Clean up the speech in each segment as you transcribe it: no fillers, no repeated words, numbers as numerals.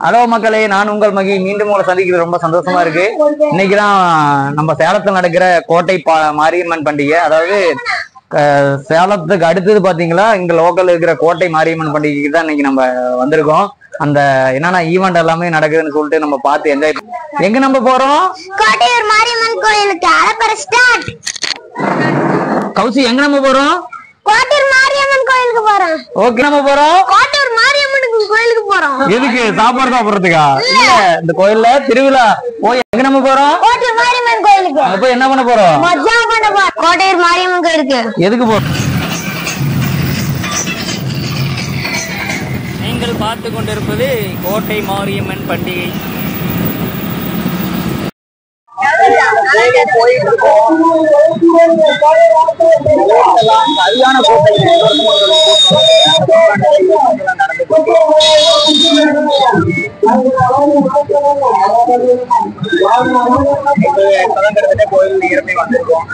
Hello மக்களே, நான் உங்கள் மகி. மீண்டும் உங்களை சந்திக்கிறது ரொம்ப சந்தோஷமா இருக்கு. இன்னைக்குதான் நம்ம சேலத்தில் நடக்கிற கோட்டை மாரியம்மன் பண்டிகை. அதாவது சேலத்துக்கு அடுத்தது பாத்தீங்களா, இங்க லோக்கல் இருக்கிற கோட்டை மாரியம்மன் பண்டிகைக்கு தான் இன்னைக்கு நம்ம வந்திருக்கோம். அந்த என்னன்னா ஈவெண்ட் எல்லாமே நடக்குதுன்னு சொல்லிட்டு நம்ம பார்த்து என்ஜாய். எங்க நம்ம போறோம்? கோட்டையூர் மாரியம்மன் கோயிலுக்கு. அலப்பற ஸ்டார்ட். கௌசி, எங்க நம்ம போறோம்? கோட்டையூர் மாரியம்மன் கோயிலுக்கு போறோம். ஓகே, நம்ம போறோம் கோட்டையூர் மாரியம்மன் கோயிலுக்கு போறோம். எதுக்கு? சாப்பாடு சாப்பிடுறதுக்கா? இல்ல, இந்த கோயில்ல திருவிழா. எங்க நம்ம போறோம்? கோட்டையூர் மாரியம்மன் கோயிலுக்கு. அப்ப என்ன பண்ண போறோம்? மஜா பண்ண போறோம். கோட்டையூர் மாரியம்மன் கோயிலுக்கு எதுக்கு போறோம்? நீங்கள் பார்த்து கொண்டிருப்பது கோட்டை மாரியம்மன் பண்டிகை. சரியான கோட்டை கோயில் இறங்கி வந்திருக்கோம்.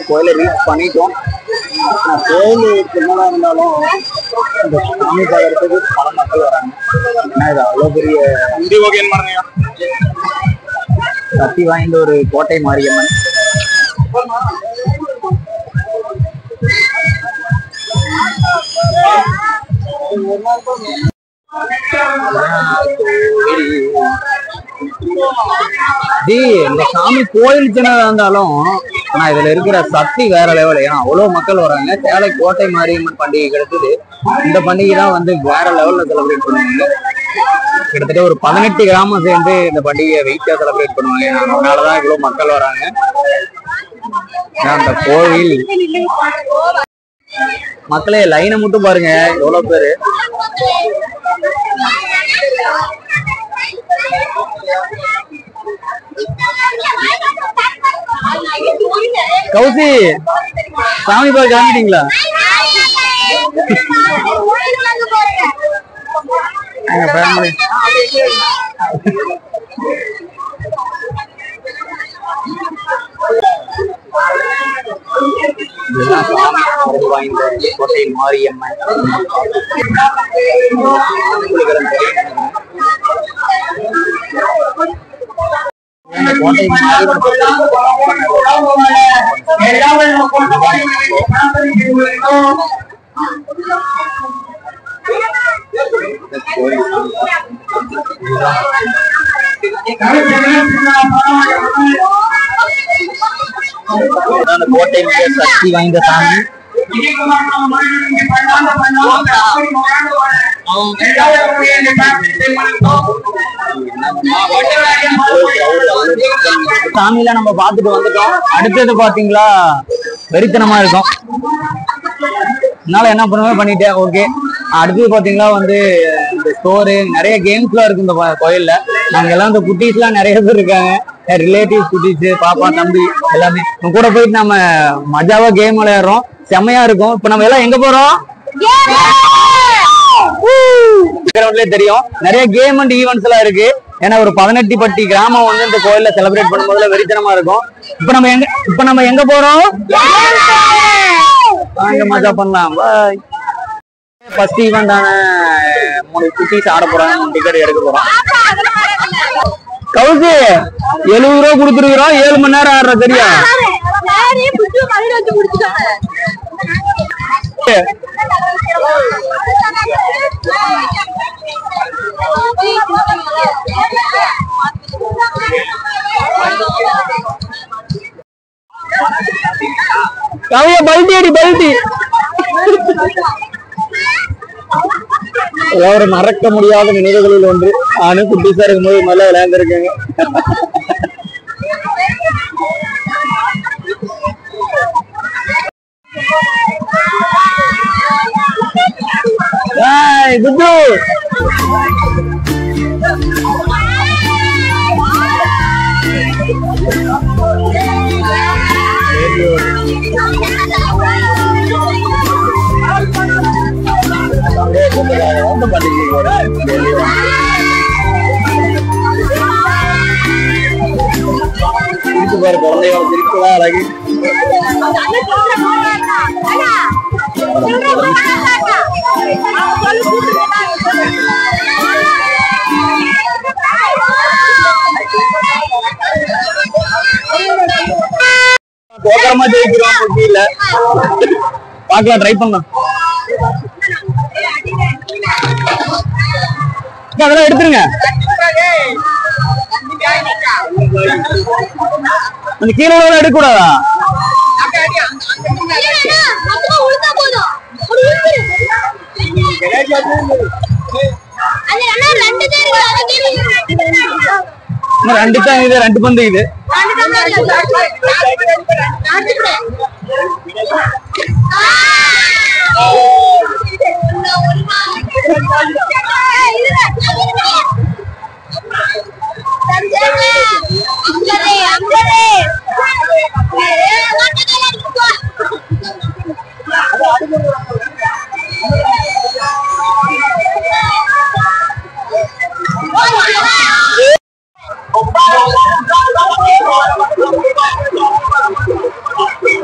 கோயிலை ரீச் பண்ணிட்டோம். கோயில் சின்னதா இருந்தாலும் இந்த சாமி பார்க்கறதுக்கு பல மக்கள் வராங்க. ஏன்னா இது அவ்வளோ பெரிய சக்தி வாய்ந்த ஒரு கோட்டை மாரியம்மன். இந்த சாமி கோயில் சின்னதா இருந்தாலும் ஆனா இதுல இருக்கிற சக்தி வேற லெவல். ஏன்னா அவ்வளவு மக்கள் வராங்க. சேலை கோட்டை மாரியம்மன் பண்டிகை கிடைச்சது. இந்த பண்டிகை தான் வந்து வேற லெவல்ல செலிப்ரேட் பண்ணுவாங்க. கிட்டத்தட்ட ஒரு 18 கிராமம் சேர்ந்து இந்த பண்டிகையை வெயிட்டா செலிப்ரேட் பண்ணுவாங்க. அதனாலதான் இவ்வளவு மக்கள் வராங்க. அந்த கோவில் மக்களே, லைனை மட்டும் பாருங்க, எவ்வளவு பேரு. கௌசி, சாமி பார்க்க கிளம்பிட்டீங்களா? வாய்ந்த கோட்டை மாரியம்மன் கோட்டை கோட்டை சக்தி வாய்ந்த சாமி. சாமியில நம்ம பாத்துட்டு வந்துட்டோம். அடுத்தது பாத்தீங்களா வெறித்தனமா இருக்கும். என்னால என்ன பண்ணுவேன் பண்ணிட்டேன். ஓகே, அடுத்தது பாத்தீங்களா வந்து இந்த ஸ்டோரு, நிறைய கேம்ஸ் எல்லாம் இருக்கு இந்த கோயில்ல. நாங்க எல்லாம் இந்த குட்டீஸ் எல்லாம் நிறைய பேர் இருக்காங்க. ரிலேட்டிவ்ஸ், குட்டீஸ், பாப்பா, தம்பி எல்லாமே கூட போயிட்டு நம்ம மஜாவா கேம் விளையாடுறோம். செம்மையா இருக்கும். இப்ப நம்ம எல்லாம் எங்க போறோம்? தெரியும், நிறைய கேம் அண்ட் ஈவெண்ட்ஸ் எல்லாம் இருக்கு. ஏன்னா ஒரு 18 பட்டி கிராமம் வந்து இந்த கோயில்ல செலிப்ரேட் பண்ணும்போதுல வெறித்தனமா இருக்கும். இப்ப நம்ம எங்க போறோம்? மஜா பண்ணலாம். பாய். ஃபர்ஸ்ட் ஈவெண்டான 3 குட்டீஸ் ஆட போறாங்க. 3 டிக்கெட் எடுக்க போறோம். கவுசி, 70 ரூபா கொடுத்துருக்கிறோம். 7 மணி நேரம் ஆடுற தெரியா? கவிய பல்டி அடி பல்டி. ஒரு மறக்க முடியாத நினைவுகளில் ஒன்று. நானும் குட்டிஸா இருக்கும்போது நல்லா விளையாண்டுருக்கேங்க. Hai, Gudu. பாரு குழந்தையோட திருப்பலாம் அழகு. கோக்கரமா ஜெயிக்கிறோம் இல்ல பாக்கலாம், ட்ரை பண்ணலாம். அதெல்லாம் எடுத்துருங்க. அந்த கீழே எடுக்க கூடாதா? ரெண்டு தான் இது, ரெண்டு பந்து இது.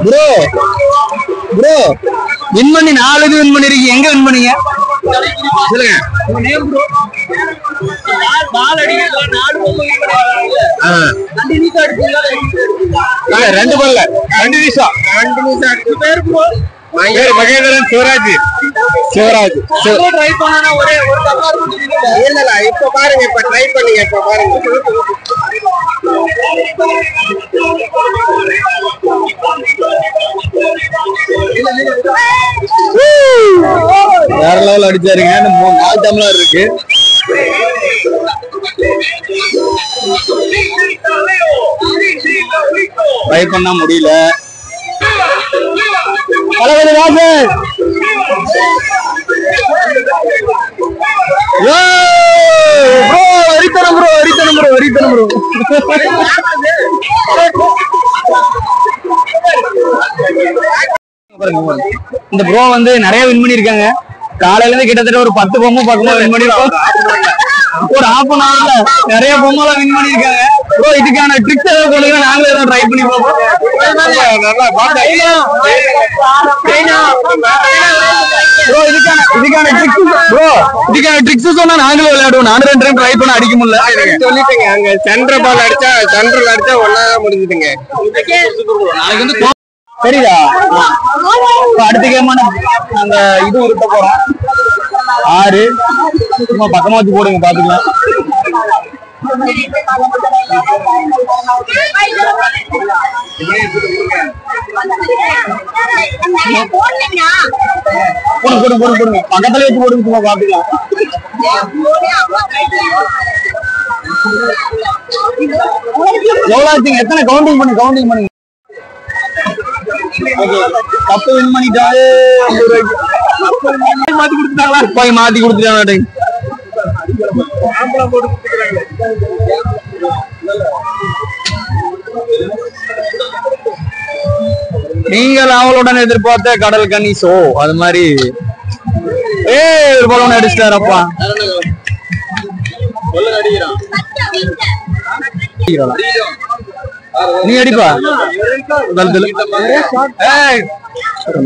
ப்ரோ ப்ரோ வின் பண்ணி 4 இது வின் பண்ணிருக்கீங்க. எங்க வின் பண்ணீங்க சொல்லுங்க. ரெண்டு பல்ல 2 நிமிஷம் மகேந்திரன் சிவராஜ் ட்ரை பண்ணா ஒரே ஒரு இல்ல இப்ப பாருங்க, இப்ப ட்ரை பண்ணீங்க, இப்ப பாருங்க. வேற லெவல் அடிச்சாருங்க. 4 டம்ளர் இருக்கு. ட்ரை பண்ண முடியல. இந்த ப்ரோ வந்து நிறைய வின் பண்ணிருக்காங்க. காலையில இருந்து கிட்டத்தட்ட ஒரு 10 பொம்மை பக்கமா வின் பண்ணிருக்கோம். ஒரு ½ அன் ஹவர்ல நிறைய பொம்மை வின் பண்ணிருக்காங்க. ப்ரோ இதுக்கான ட்ரிக்ஸ் ஏதாவது சொல்லுங்க, நாங்களே ஏதாவது ட்ரை பண்ணி பார்ப்போம். இதுக்கான ட்ரிக்ஸ் சொன்னா நாங்களே விளையாடுவோம். 4 டைம் ட்ரை பண்ண அடிக்க முடியல சொல்லிட்டீங்க. அங்க சென்டர் பால் அடிச்சா சென்டர்ல அடிச்சா ஒன்னா முடிஞ்சுதுங்க. நாளைக்கு வந்து சரிதா. அடுத்த கேமான நாங்க இது உருட்ட போறோம். 6 சும்மா பக்கமா வச்சு போடுங்க, பாத்துக்கலாம். போடுங்க பக்கத்துல வச்சு போடுங்க, சும்மா பாத்துக்கலாம். எவ்வளவு ஆச்சுங்க? எத்தனை கவுண்டிங் பண்ணுங்க. கப்பு வின் பண்ணிட்டாரு. மாத்தி கொடுத்துட்டாங்களா? நீங்கள் அவளுடன் எதிர்பார்த்த கடல் கனி ஷோ அது மாதிரி ஒரு பலூன் அடிச்சிட்டாரப்பா. நீ அடிப்பா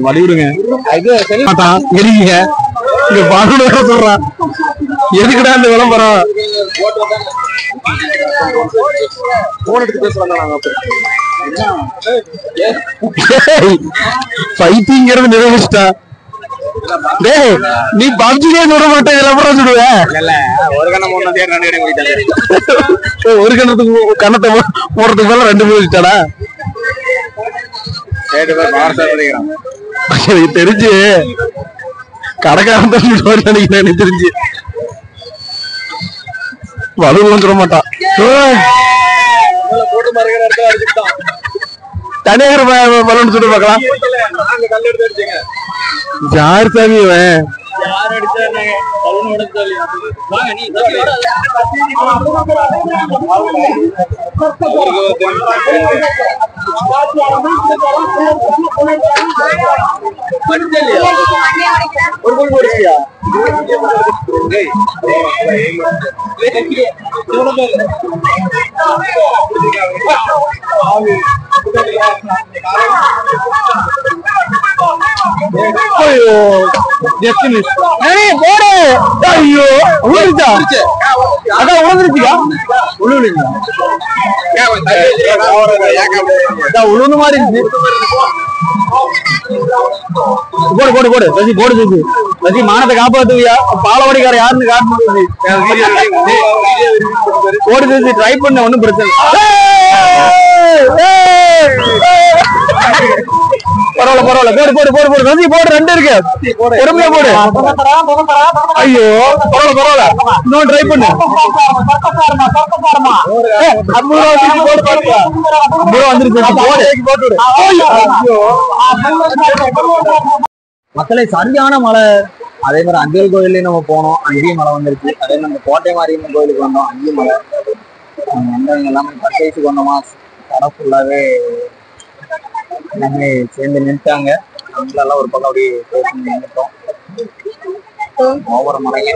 வலியுறுங்க. சொல்றான் எதுக்குடா இந்த விளம்பரம்? பைத்தியங்கிறது நிறைவேறிச்சிட்டா. டேய் நீ பப்ஜிலே சொல்ல மாட்டே, விளம்பரம் சொல்லுவ. ஒரு கணத்துக்கு கணத்தை போறதுக்கு மேல 2 போயிட்டாடா. எனக்கு தெரிஞ்சு கடைக்காரன் நினைக்கிறேன். தெரிஞ்சு வலுவெல்லாம் சொல்ல மாட்டான். தனியார் பலூன் சுட்டு பார்க்கலாம். யார் சாமி ஒரு கோல் போடுறியா? ஐயோ போடு. ஐயோ உழுந்துச்சா? அதான் உழுந்துருச்சுக்கா. உழுவுலீங்க உழுந்து மாதிரி இருந்துச்சு. போடு போடு போடு ரசி, போடு ரசி. ரசி மானத்தை காப்பாத்துவியா? பாலவாடிக்கார யாருன்னு காட்டு. போடு ரசி, ட்ரை பண்ண ஒண்ணும் பிரச்சனை. பரவாயில்ல பரவாயில்ல, போடு போடு போடு போடு ரசி, போடு. ரெண்டு இருக்கு, பொறுமையா போடு. ஐயோ பரவாயில்ல பரவாயில்ல, இன்னும் ட்ரை பண்ணு. 50 வந்துருச்சு. மக்களை சரியான மழை. அதே மாதிரி அஞ்சல் கோயிலையும் நம்ம போனோம், அங்கேயும் மழை வந்துருச்சு. அதே மாதிரி நம்ம கோட்டை மாரியம்மன் கோயிலுக்கு வந்தோம், அங்கேயும் மழை. வந்தவங்க எல்லாமே பர்ச்சேஸுக்கு வந்தோமா, கடை ஃபுல்லாவே எல்லாமே சேர்ந்து நின்றுட்டாங்க. நம்மளெல்லாம் ஒரு பக்கம் அப்படியே பேசி நின்றுட்டோம். ஓவர மழைங்க.